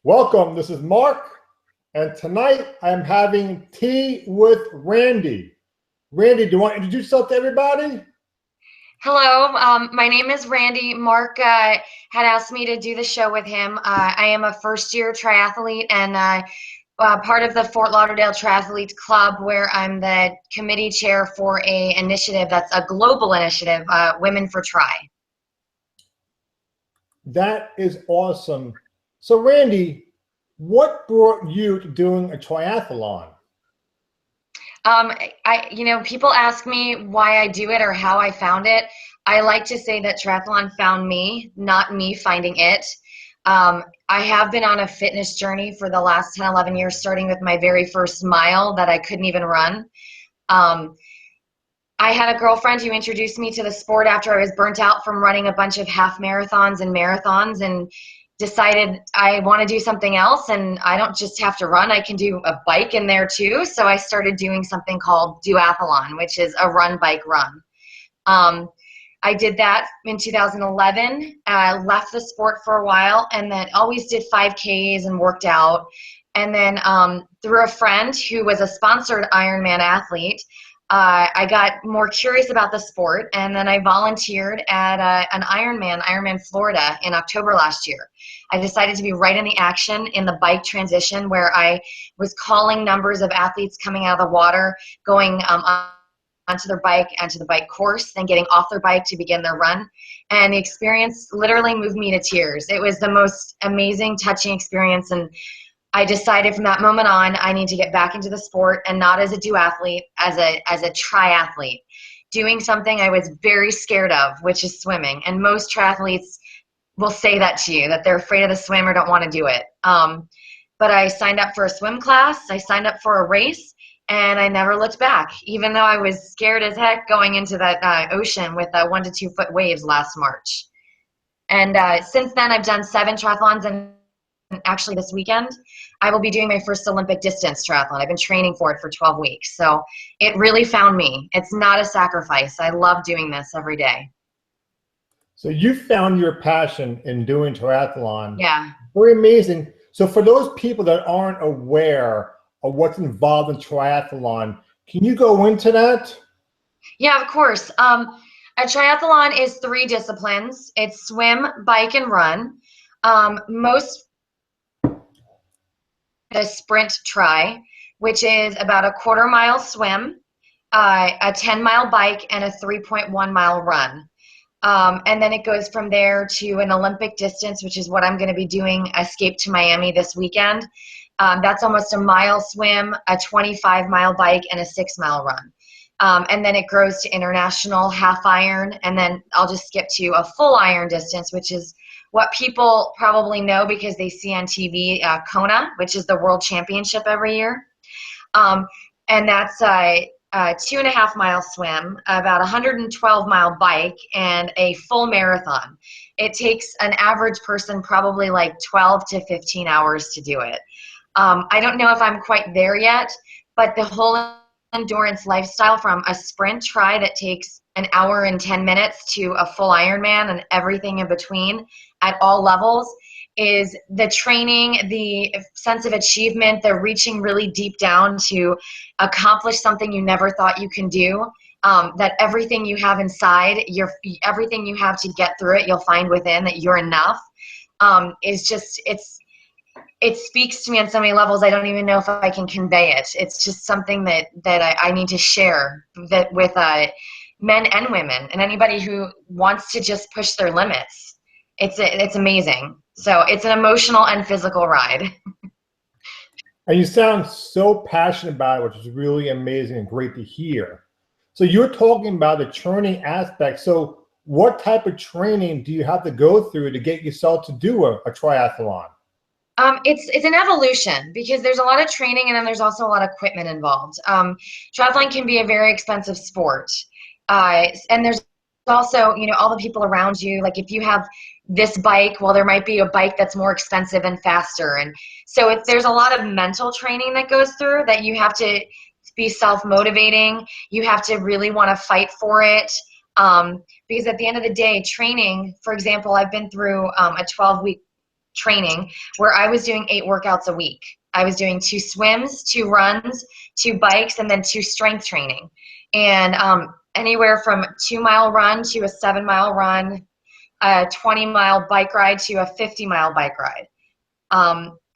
Welcome, this is Mark, and tonight I'm having tea with Randy. Randy, do you want to introduce yourself to everybody? Hello, my name is Randy. Mark had asked me to do the show with him. I am a first-year triathlete and part of the Fort Lauderdale Triathletes Club, where I'm the committee chair for a initiative that's a global initiative, Women for Tri. That is awesome. So Randy, what brought you to doing a triathlon? People ask me why I do it or how I found it. I like to say that triathlon found me, not me finding it. I have been on a fitness journey for the last 10, 11 years, starting with my very first mile that I couldn't even run. Um, I had a girlfriend who introduced me to the sport after I was burnt out from running a bunch of half marathons and marathons, and decided I want to do something else, and I don't just have to run, I can do a bike in there too. So I started doing something called duathlon, which is a run, bike, run. I did that in 2011, left the sport for a while, and then always did 5Ks and worked out. And then through a friend who was a sponsored Ironman athlete, I got more curious about the sport, and then I volunteered at an Ironman Florida in October last year. I decided to be right in the action in the bike transition, where I was calling numbers of athletes coming out of the water, going onto their bike, onto the bike course, then getting off their bike to begin their run. And the experience literally moved me to tears. It was the most amazing, touching experience, and I decided from that moment on, I need to get back into the sport, and not as a duathlete, as a triathlete, doing something I was very scared of, which is swimming. And most triathletes will say that to you, that they're afraid of the swim or don't want to do it. But I signed up for a swim class, I signed up for a race, and I never looked back, even though I was scared as heck going into that ocean with 1 to 2 foot waves last March. And since then, I've done 7 triathlons, and actually this weekend I will be doing my first Olympic distance triathlon. I've been training for it for 12 weeks. So it really found me. It's not a sacrifice. I love doing this every day. So you found your passion in doing triathlon. Yeah. Very amazing. So for those people that aren't aware of what's involved in triathlon, can you go into that? Yeah, of course. A triathlon is 3 disciplines. It's swim, bike, and run. Most a sprint tri, which is about a 1/4 mile swim, a 10-mile bike, and a 3.1 mile run. And then it goes from there to an Olympic distance, which is what I'm going to be doing, Escape to Miami this weekend. That's almost a mile swim, a 25-mile bike, and a 6-mile run. And then it grows to international half iron, and then I'll just skip to a full iron distance, which is what people probably know because they see on TV, Kona, which is the world championship every year. And that's a 2.5-mile swim, about 112-mile bike, and a full marathon. It takes an average person probably like 12 to 15 hours to do it. I don't know if I'm quite there yet, but the whole endurance lifestyle, from a sprint tri that takes an hour and 10 minutes to a full Ironman and everything in between at all levels, is the training, the sense of achievement, the reaching really deep down to accomplish something you never thought you can do. That everything you have inside, everything you have to get through it, you'll find within, that you're enough. Is just, it speaks to me on so many levels. I don't even know if I can convey it. It's just something that I need to share that with men and women, and anybody who wants to just push their limits. It's amazing. So it's an emotional and physical ride. And you sound so passionate about it, which is really amazing and great to hear. So you're talking about the training aspect. So what type of training do you have to go through to get yourself to do a triathlon? It's an evolution, because there's a lot of training, and then there's also a lot of equipment involved. Triathlon can be a very expensive sport. And there's also, all the people around you. Like, if you have this bike, well, there might be a bike that's more expensive and faster. And so there's a lot of mental training that goes through, that you have to be self-motivating. You have to really want to fight for it. Because at the end of the day, training, for example, I've been through a 12-week training where I was doing 8 workouts a week. I was doing 2 swims, 2 runs, 2 bikes, and then 2 strength training. And anywhere from 2-mile run to a 7-mile run, a 20-mile bike ride to a 50-mile bike ride.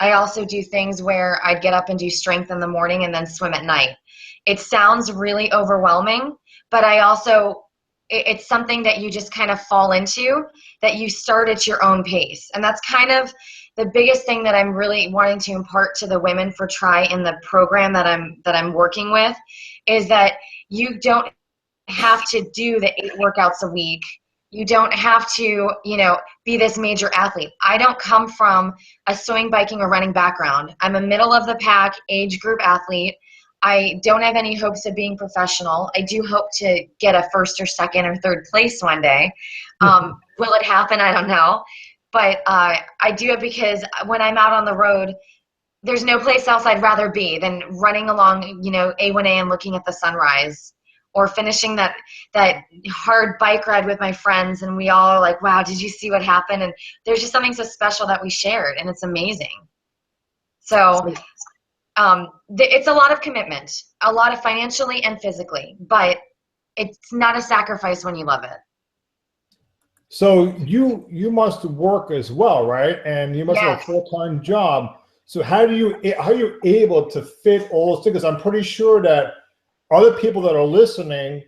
I also do things where I'd get up and do strength in the morning and then swim at night. It sounds really overwhelming, but it's something that you just kind of fall into, that you start at your own pace. And that's kind of the biggest thing that I'm really wanting to impart to the women for Tri in the program that I'm working with, is that you don't have to do the 8 workouts a week. You don't have to, be this major athlete. I don't come from a swimming, biking, or running background. I'm a middle of the pack age group athlete. I don't have any hopes of being professional. I do hope to get a 1st or 2nd or 3rd place one day. Will it happen? I don't know. But I do it because when I'm out on the road, there's no place else I'd rather be than running along, A1A and looking at the sunrise, or finishing that hard bike ride with my friends, and we all are like, wow, did you see what happened? And there's just something so special that we shared, and it's amazing. So it's a lot of commitment, a lot of financially and physically, but it's not a sacrifice when you love it. So you must work as well, right? And you must have a Yes. full-time job. So how are you able to fit all those things? I'm pretty sure that other people that are listening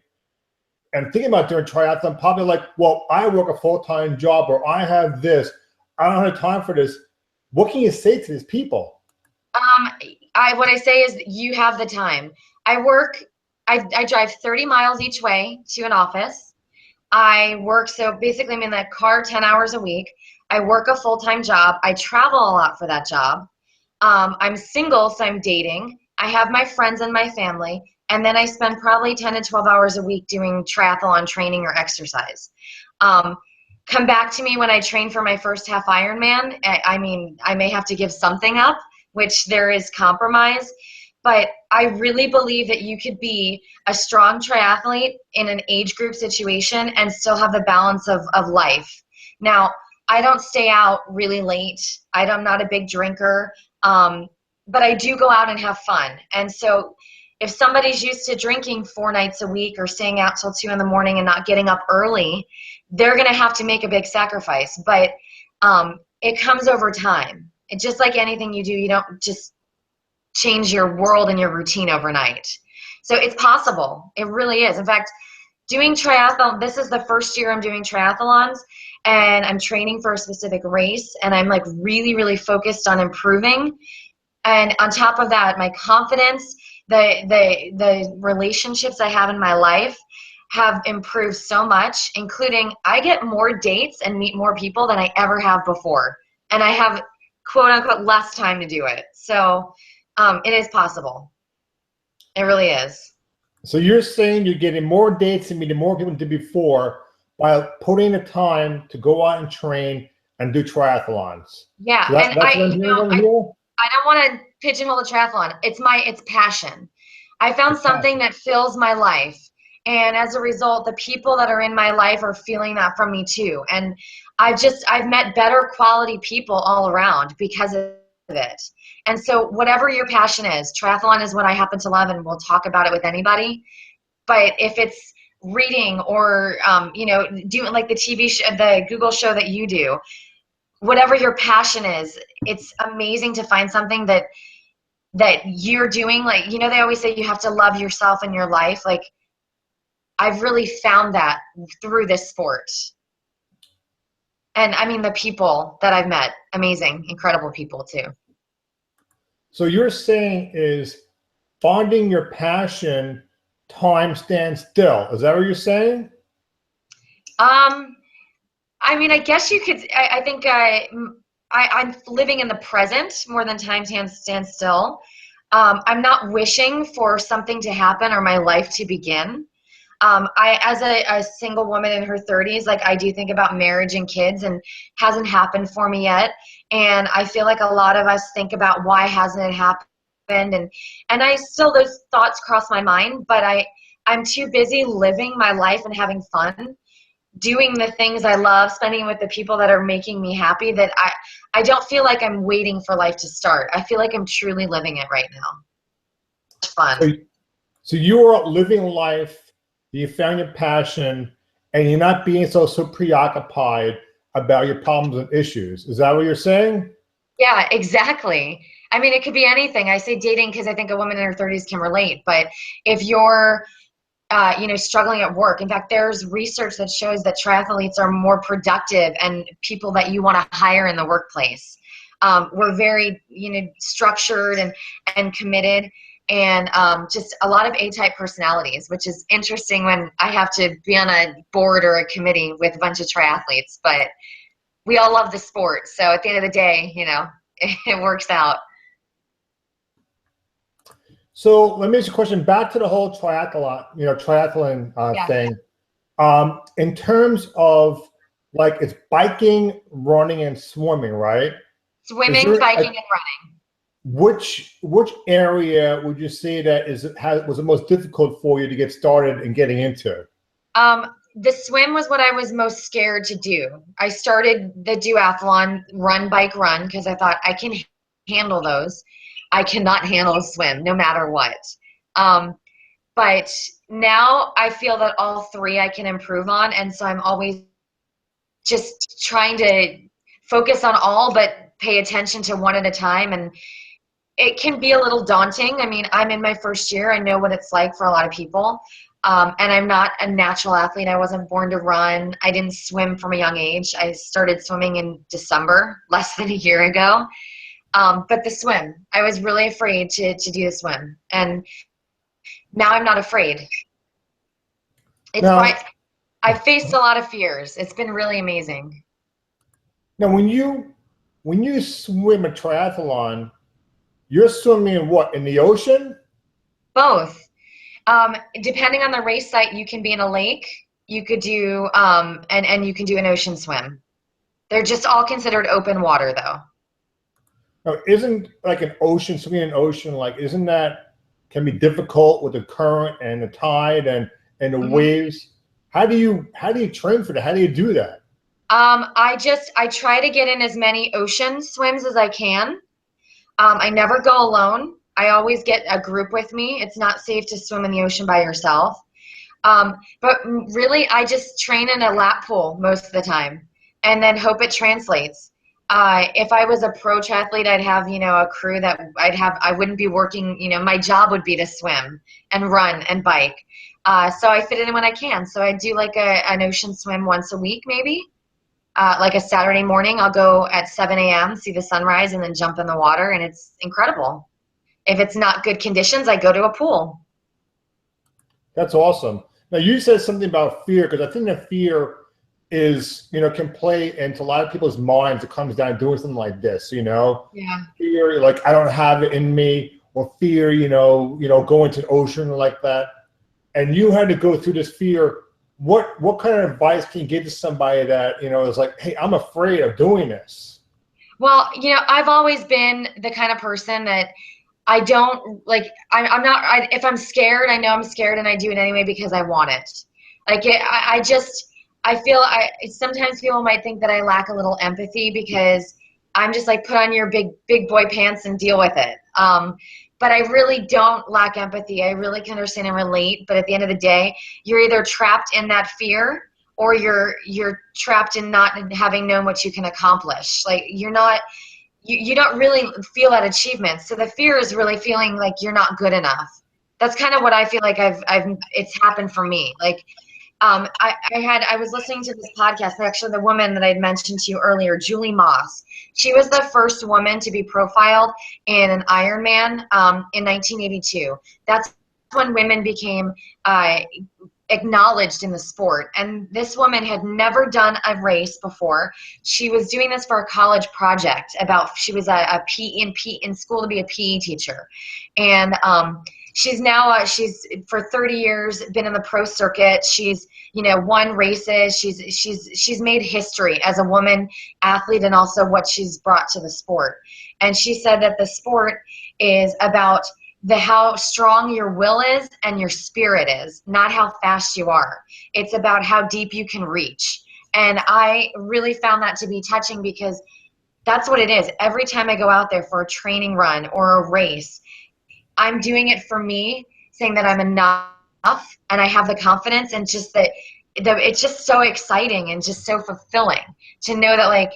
and thinking about doing triathlon probably like, well, I work a full-time job, or I have this, I don't have time for this. What can you say to these people? What I say is you have the time. I drive 30 miles each way to an office. I work, so basically I'm in that car 10 hours a week. I work a full-time job. I travel a lot for that job. I'm single, so I'm dating. I have my friends and my family. And then I spend probably 10 to 12 hours a week doing triathlon training or exercise. Come back to me when I train for my first half Ironman. I mean, I may have to give something up, which there is compromise. But I really believe that you could be a strong triathlete in an age group situation and still have the balance of life. Now, I don't stay out really late. I'm not a big drinker, but I do go out and have fun. And so if somebody's used to drinking 4 nights a week or staying out till 2 in the morning and not getting up early, they're going to have to make a big sacrifice. But it comes over time. It's just like anything you do. You don't just change your world and your routine overnight. So it's possible. It really is. In fact, doing triathlon, this is the first year I'm doing triathlons, and I'm training for a specific race, and I'm like really, really focused on improving. And on top of that, my confidence, the relationships I have in my life have improved so much, including I get more dates and meet more people than I ever have before. And I have, quote unquote, less time to do it. So it is possible. It really is. So you're saying you're getting more dates and meeting more people than before by putting the time to go out and train and do triathlons. Yeah. So And that's what I'm hearing over here? I don't want to pigeonhole the triathlon. It's passion. I found something that fills my life. And as a result, the people that are in my life are feeling that from me too. And I've met better quality people all around because of it. And so whatever your passion is, triathlon is what I happen to love, and we'll talk about it with anybody. But if it's reading or, doing like the TV show, the Google show that you do, whatever your passion is, it's amazing to find something that you're doing. Like, they always say you have to love yourself and your life. Like, I've really found that through this sport. And I mean, the people that I've met, amazing, incredible people too. So you're saying is finding your passion, time stands still. Is that what you're saying? I mean, I guess you could, I think I'm living in the present more than time stands still. I'm not wishing for something to happen or my life to begin. As a single woman in her 30s, like, I do think about marriage and kids, and hasn't happened for me yet. And I feel like a lot of us think about why hasn't it happened, and I still, those thoughts cross my mind, but I'm too busy living my life and having fun doing the things I love, spending with the people that are making me happy, that I don't feel like I'm waiting for life to start. I feel like I'm truly living it right now. It's fun. So, so you are living life, you found your passion, and you're not being so preoccupied about your problems and issues. Is that what you're saying? Yeah, exactly. I mean, it could be anything. I say dating because I think a woman in her 30s can relate. But if you're, struggling at work, in fact, there's research that shows that triathletes are more productive and people that you want to hire in the workplace. We're very, structured and committed, and just a lot of A-type personalities, which is interesting when I have to be on a board or a committee with a bunch of triathletes. But we all love the sport. So at the end of the day, it works out. So let me ask you a question back to the whole triathlon Yeah. thing. In terms of like it's biking, running, and swimming, right? Is Swimming, there biking, a, and running. which area would you say that was the most difficult for you to get started and getting into? The swim was what I was most scared to do. I started the duathlon, run, bike, run, because I thought I can handle those. I cannot handle a swim, no matter what. Um, but now I feel that all three I can improve on, and so I'm always just trying to focus on all, but pay attention to one at a time. And it can be a little daunting. I mean, I'm in my first year. I know what it's like for a lot of people. And I'm not a natural athlete. I wasn't born to run. I didn't swim from a young age. I started swimming in December, less than a year ago. But the swim, I was really afraid to do the swim. And now I'm not afraid. It's Now, quite, I've faced a lot of fears. It's been really amazing. now when you swim a triathlon, you're swimming in what? In the ocean? Both. Depending on the race site, you can be in a lake. You could do, and you can do an ocean swim. They're just all considered open water, though. Now, isn't like an ocean swimming in an ocean like isn't that can be difficult with the current and the tide and the Hmm. waves? How do you train for that? How do you do that? I try to get in as many ocean swims as I can. I never go alone. I always get a group with me. It's not safe to swim in the ocean by yourself. But really, I just train in a lap pool most of the time, and then hope it translates. If I was a pro triathlete, I'd have, a crew that I wouldn't be working, my job would be to swim and run and bike. So I fit it in when I can. So I do like an ocean swim once a week, maybe. Like a Saturday morning, I'll go at 7 a.m., see the sunrise, and then jump in the water, and it's incredible. If it's not good conditions, I go to a pool. That's awesome. Now you said something about fear because I think that fear is can play into a lot of people's minds. It comes down to doing something like this. Yeah. Fear like I don't have it in me, or fear going to the ocean like that. And you had to go through this fear. What kind of advice can you give to somebody that is like, hey, I'm afraid of doing this? Well, I've always been the kind of person that I don't like. I'm not. If I'm scared, I know I'm scared, and I do it anyway because I want it. Like I just I feel sometimes people might think that I lack a little empathy because I'm just like put on your big boy pants and deal with it. But I really don't lack empathy. I really can understand and relate. But at the end of the day, you're either trapped in that fear or you're trapped in not having known what you can accomplish. Like you're not you don't really feel that achievement. So the fear is really feeling like you're not good enough. That's kind of what I feel like it's happened for me. Like, I was listening to this podcast, actually the woman that I'd mentioned to you earlier, Julie Moss. She was the first woman to be profiled in an Ironman, in 1982. That's when women became, acknowledged in the sport. And this woman had never done a race before. She was doing this for a college project she was a in school to be a PE teacher. And she's now, she's for 30 years been in the pro circuit. She's, won races. She's made history as a woman athlete and also what she's brought to the sport. And she said that the sport is about how strong your will is and your spirit is, not how fast you are. It's about how deep you can reach. And I really found that to be touching, because that's what it is. Every time I go out there for a training run or a race, I'm doing it for me, saying that I'm enough and I have the confidence, and just that it's just so exciting and just so fulfilling to know that, like,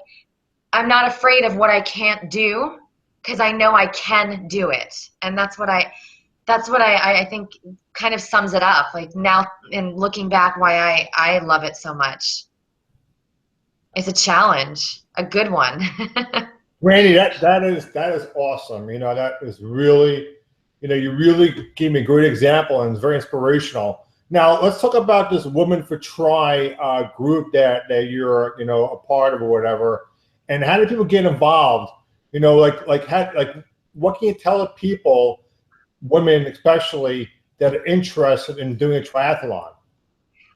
I'm not afraid of what I can't do, because I know I can do it. And that's what I think kind of sums it up. Like, now, in looking back, why I love it so much. It's a challenge, a good one. Randy, that is awesome. That is really, you really gave me a great example, and it's very inspirational. Now let's talk about this Women for Tri group that you're a part of or whatever. And how do people get involved? Like what can you tell the people, women especially, that are interested in doing a triathlon?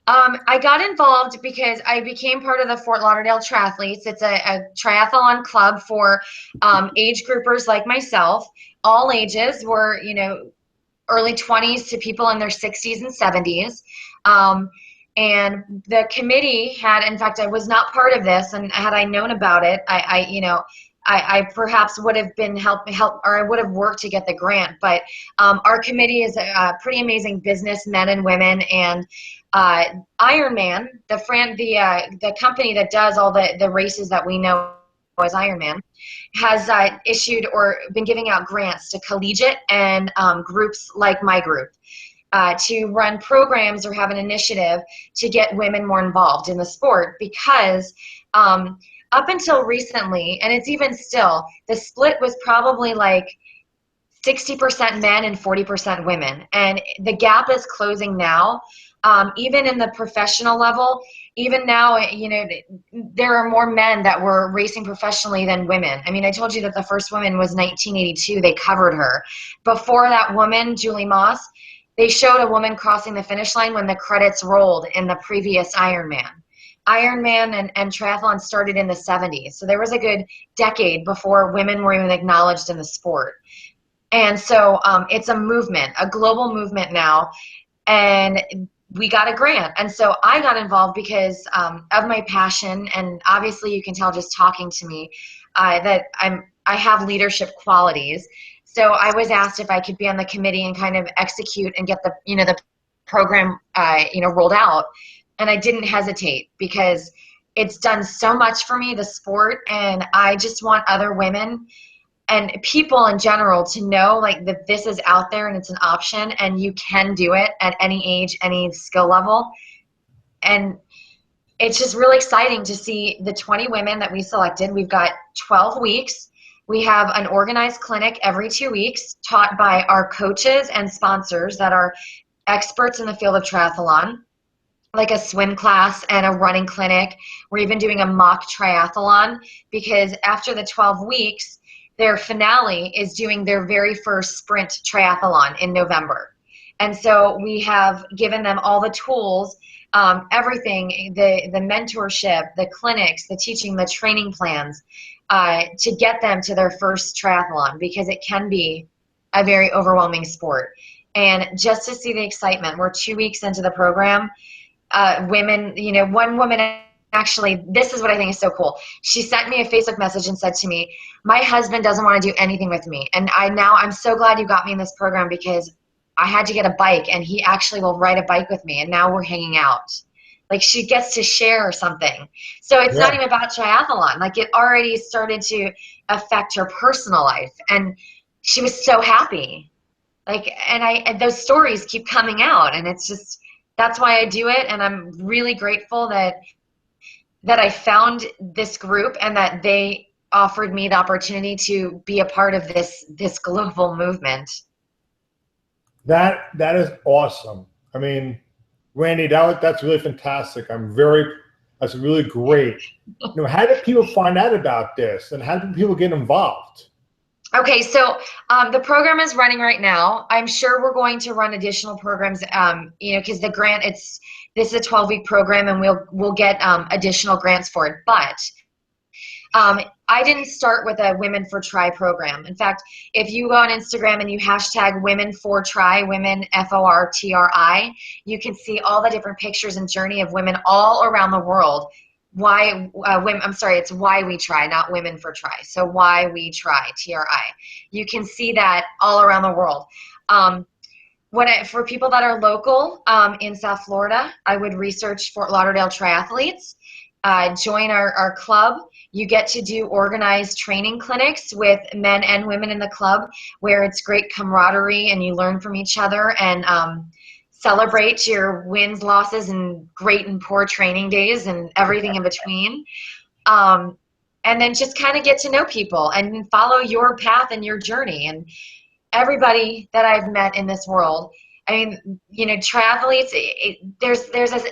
I got involved because I became part of the Fort Lauderdale Triathletes. It's a triathlon club for age groupers like myself. All ages were, early 20s to people in their 60s and 70s. And the committee had, in fact, I was not part of this, and had I known about it, I perhaps would have been help, or I would have worked to get the grant. But our committee is a pretty amazing business men and women, and Ironman, the company that does all the races that we know as Ironman, has issued or been giving out grants to collegiate and groups like my group to run programs or have an initiative to get women more involved in the sport, because up until recently, and it's even still, the split was probably like 60% men and 40% women. And the gap is closing now. Even in the professional level, even now, there are more men that were racing professionally than women. I mean, I told you that the first woman was 1982. They covered her. Before that woman, Julie Moss, they showed a woman crossing the finish line when the credits rolled in the previous Ironman. Ironman and triathlon started in the 70s. So there was a good decade before women were even acknowledged in the sport. And so it's a movement, a global movement now. And we got a grant. And so I got involved because of my passion. And obviously you can tell just talking to me that I have leadership qualities. So I was asked if I could be on the committee and kind of execute and get the program, rolled out. And I didn't hesitate, because it's done so much for me, the sport. And I just want other women and people in general to know, like, that this is out there and it's an option, and you can do it at any age, any skill level. And it's just really exciting to see the 20 women that we selected. We've got 12 weeks. We have an organized clinic every 2 weeks, taught by our coaches and sponsors that are experts in the field of triathlon, like a swim class and a running clinic. We're even doing a mock triathlon, because after the 12 weeks, their finale is doing their very first sprint triathlon in November. And so we have given them all the tools, everything, the mentorship, the clinics, the teaching, the training plans, to get them to their first triathlon, because it can be a very overwhelming sport. And just to see the excitement, we're 2 weeks into the program. Women, one woman, actually, this is what I think is so cool. She sent me a Facebook message and said to me, my husband doesn't want to do anything with me. And I'm so glad you got me in this program, because I had to get a bike, and he actually will ride a bike with me. And now we're hanging out. Like, she gets to share something. So it's not even about triathlon. Like, it already started to affect her personal life. And she was so happy. Like, and those stories keep coming out, and it's just, that's why I do it. And I'm really grateful that I found this group, and that they offered me the opportunity to be a part of this global movement. That is awesome. I mean, Randy, that's really fantastic. That's really great. How do people find out about this, and how do people get involved? Okay, so the program is running right now. I'm sure we're going to run additional programs, because the grant, this is a 12-week program, and we'll get additional grants for it. But I didn't start with a Women for Try program. In fact, if you go on Instagram and you hashtag Women for Try, Women FORTRI, you can see all the different pictures and journey of women all around the world. It's Why We Try, not Women for Try. So Why We Try, TRI. You can see that all around the world. For people that are local in South Florida, I would research Fort Lauderdale triathletes. Join our club. You get to do organized training clinics with men and women in the club where it's great camaraderie and you learn from each other and celebrate your wins, losses, and great and poor training days and everything in between. And then just kind of get to know people and follow your path and your journey. And everybody that I've met in this world, I mean, you know, triathletes, there's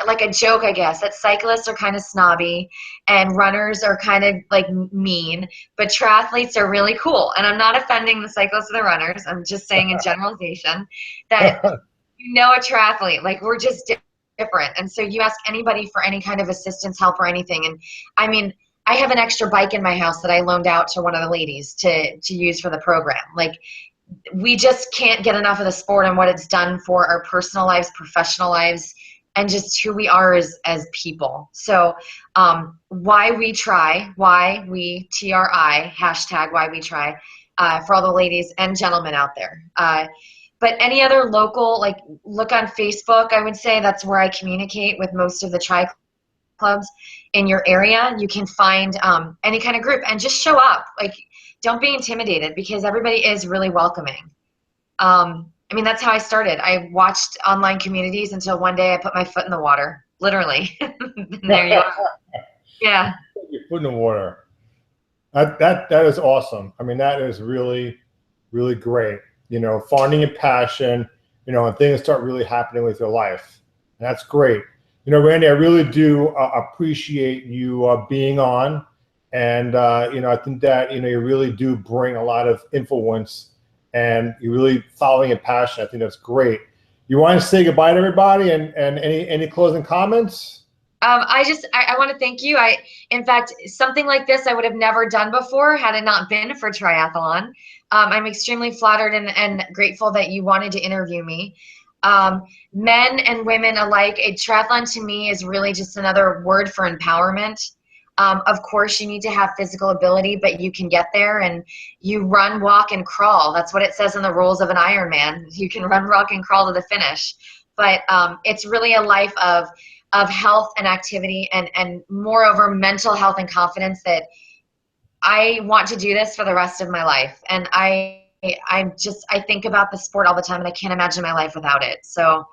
like a joke, I guess, that cyclists are kind of snobby and runners are kind of like mean, but triathletes are really cool. And I'm not offending the cyclists or the runners. I'm just saying in generalization that, you know, a triathlete, like we're just different. And so you ask anybody for any kind of assistance, help, or anything. And I mean, I have an extra bike in my house that I loaned out to one of the ladies to use for the program. Like, we just can't get enough of the sport and what it's done for our personal lives, professional lives, and just who we are as people. So Why We Try, Why We TRI, hashtag Why We Try, for all the ladies and gentlemen out there. But any other local, like look on Facebook, I would say that's where I communicate with most of the tri clubs in your area. You can find any kind of group and just show up. Like, don't be intimidated because everybody is really welcoming. I mean, that's how I started. I watched online communities until one day I put my foot in the water, literally. And there you are. Yeah. Your foot in the water. That is awesome. I mean, that is really, really great. You know, finding your passion, you know, and things start really happening with your life. And that's great. You know, Randy, I really do appreciate you being on. And, you know, I think that, you know, you really do bring a lot of influence and you're really following your passion. I think that's great. You want to say goodbye to everybody and any closing comments? I want to thank you. In fact, something like this I would have never done before had it not been for triathlon. I'm extremely flattered and grateful that you wanted to interview me. Men and women alike, a triathlon to me is really just another word for empowerment. Of course, you need to have physical ability, but you can get there and you run, walk, and crawl. That's what it says in the rules of an Ironman. You can run, walk, and crawl to the finish. But it's really a life of health and activity and moreover, mental health and confidence that I want to do this for the rest of my life. And I think about the sport all the time and I can't imagine my life without it. So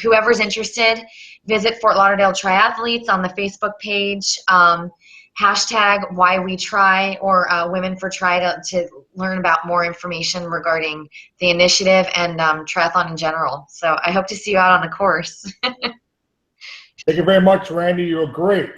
whoever's interested, visit Fort Lauderdale Triathletes on the Facebook page, hashtag Why We Try or Women for Try to learn about more information regarding the initiative and triathlon in general. So I hope to see you out on the course. Thank you very much, Randy. You were great.